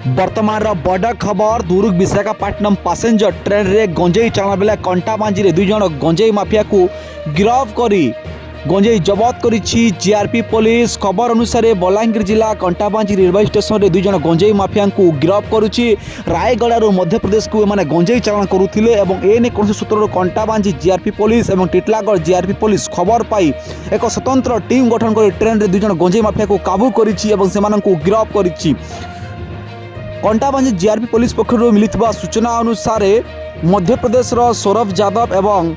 वर्तमान बड़ खबर दुर्ग विशाखापट्टनम पैसेंजर ट्रेन रे गंजेई चालाण बेले कंटाबांजी रे दुई जन गंजेई माफिया को गिरफ्त करी गंजेई जबत करिछि जीआरपी पुलिस। खबर अनुसार बलांगीर जिला कंटाबांजी रेलवे स्टेशन रे दुई जन गंजेई माफिया को गिरफ्त करुछि। रायगड़ारू मध्य प्रदेश को एमाने गंजेई चालाण करुथिले एवं एने कौन सूत्रରୁ कंटाबांजी जीआरपी पुलिस एवं टिटलागढ़ जीआरपी पुलिस खबर पाई एक स्वतंत्र टीम गठन कर ट्रेन रे दुई जन गंजेई माफिया को काबू करिछि एवं सेमानंकु गिरफ्त करिछि। कंटाबांजी जीआरपी पुलिस पक्षर मिलता सूचना अनुसार मध्य प्रदेश सौरभ यादव एवं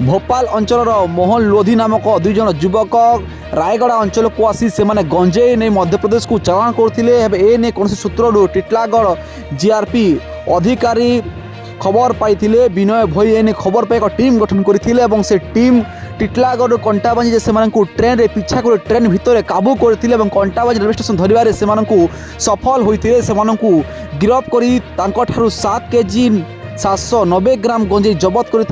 भोपाल अंचल मोहन लोधी नामक दुई जन युवक रायगड़ा अंचल को आसी से माने गंजेई नहीं मध्य प्रदेश को चालाण करते कौन सूत्रु टिटलागढ़ जीआरपी अधिकारी खबर पाई विनय भई एने खबर पाई एक टीम गठन करते से टीम टिटलागढ़ कंटाबांजी से ट्रेन रे पीछा कर ट्रेन भितर काबू करते कंटाबांजी रेलवे स्टेशन धरवे से सफल होते से गिरफ्त कर 7 केजी 790 ग्राम गंजेई जबत कर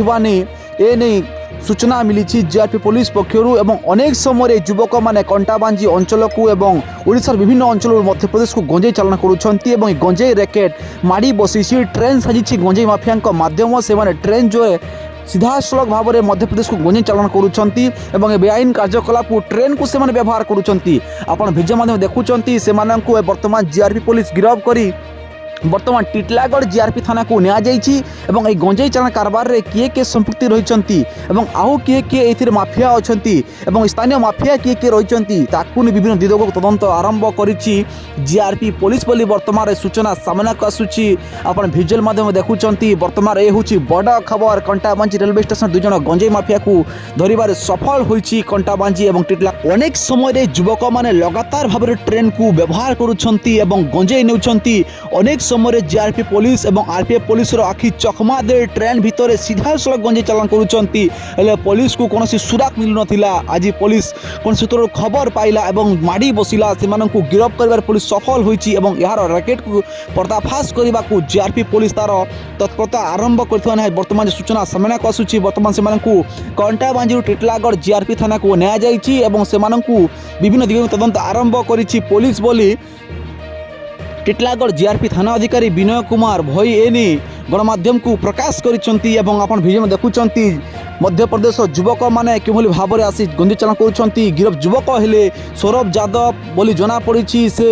सूचना मिली जीआरपी पुलिस पक्षर एवं अनेक समय युवक मैंने कंटाबांजी अंचल को एवं ओडिशार विभिन्न अंचल मध्य प्रदेश को गंजेई चालाण करुछंती एवं गंजेई रैकेट माड़ी बसी ट्रेन साजिछि गंजेई माफिया माध्यम से ट्रेन जो सीधासलख भाव में मध्य प्रदेश को गंजेई चालाण करुछंती एवं बेआईन कार्यकलाप को ट्रेन को से व्यवहार करुछंती। आपण भिडियो माध्यम देखुछंती सेमानंकु वर्तमान जीआरपी पुलिस गिरफ्त करी वर्तमान टिटलागढ़ जीआरपी थाना को निया जाइछि एवं ए गंजेई चालाण कारबार रे किए संपृक्ति रहिछंती एवं आउ किए एथिर माफिया अछंती एवं स्थानीय माफिया किए रहिछंती ताकु विभिन्न दिग को तदंत आरंभ करिछि जीआरपी पुलिस बोली वर्तमान सूचना सामना को आसुछि। आपण विजुअल माध्यम देखुछंती वर्तमान ए होछि बड़ खबर कंटाबांजी रेलवे स्टेशन दुई जन गंजेई माफिया को धरिबारे सफल होइछि कंटाबांजी एवं टिटला। अनेक समय युवक माने लगातार भाव ट्रेन को व्यवहार करुछंती एवं गंजेई नेउछंती। अनेक समय जीआरपी पुलिस एवं आरपीएफ पुलिस आखि चकमा दे ट्रेन भितर सीधा सड़क गंजेई चालाण करुछंती हेले पुलिस को कौन सुराक मिलु नथिला। आज पुलिस कौन सूत्र खबर पाइला एवं माड़ी बसिला से गिरफ्त कर पुलिस सफल होइछि एवं यार रैकेट को पर्दाफाश करने को जीआरपी पुलिस तार तत्परता आरंभ कर वर्तमान सूचना सामना को आसुछि। वर्तमान से कंटाबांजी टिटलागढ़ जीआरपी थाना को निया जाइछि एवं से विभिन्न दिग तदंत आरंभ करिछि पुलिस बोली टिटलागढ़ जीआरपी थाना अधिकारी विनय कुमार भई एने गणमाध्यम को प्रकाश करिसेंती एवं आपण वीडियो में देखुचंती मध्य प्रदेश युवक माने किभली भाव में आसी गंजेई चालाण करुछंती। गिरफ्त युवक हेले सौरभ यादव बोली जना पड़ी से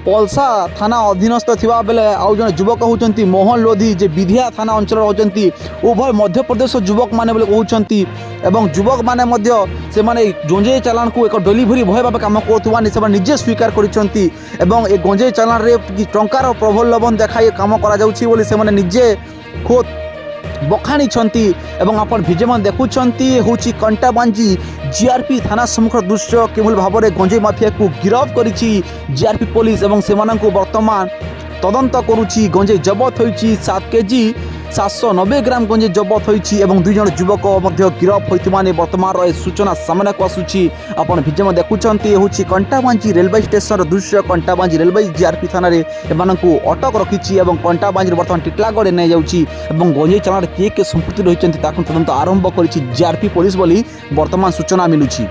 पलसा थाना अधीनस्थ थिबा बेले आउ जन युवक होचंती मोहन लोधी जे विधिया थाना अंचल होचंती उभय मध्य प्रदेश युवक माने बोले कहउछंती एवं युवक माने मध्य से माने गंजेई चालाण को एक डिलीवरी भय भाव काम करथुवा से निजे स्वीकार करिसेंती एवं ए गंजेई चालाण रे टंकार प्रलोभन देखाई काम करा जाउछि बोली से माने निजे खुद बखाणी एवं आपण भिडियो में देखुंती हूँ कंटाबांजी जीआरपी थाना सम्मुख दृश्य किभली भाव में गंजेई माफिया को गिरफ्त करिछि जीआरपी पुलिस एवं सेमानंकु वर्तमान तदंत करुछि। गंजेई जबत होइछि 7 केजी 790 ग्राम गंजेई जबत होइछि एवं दुई जन युवक मध्य गिरफ्त होइतिमाने वर्तमान सूचना सामना को आसुछि। आपण भिडियो में देखुंती हूँ कंटाबांजी रेलवे स्टेशन दृश्य कंटाबांजी रेलवे जीआरपी थाना रे एमानंकु अटक रखिछि एवं कंटाबांजी वर्तमान टिटलागढ़ नै जाउछि एवं गंजेई चालाण किए संपृक्ति रहिछन्ति ताकु तदंत आरंभ करिछि जीआरपी पुलिस बोली वर्तमान सूचना मिलुछि।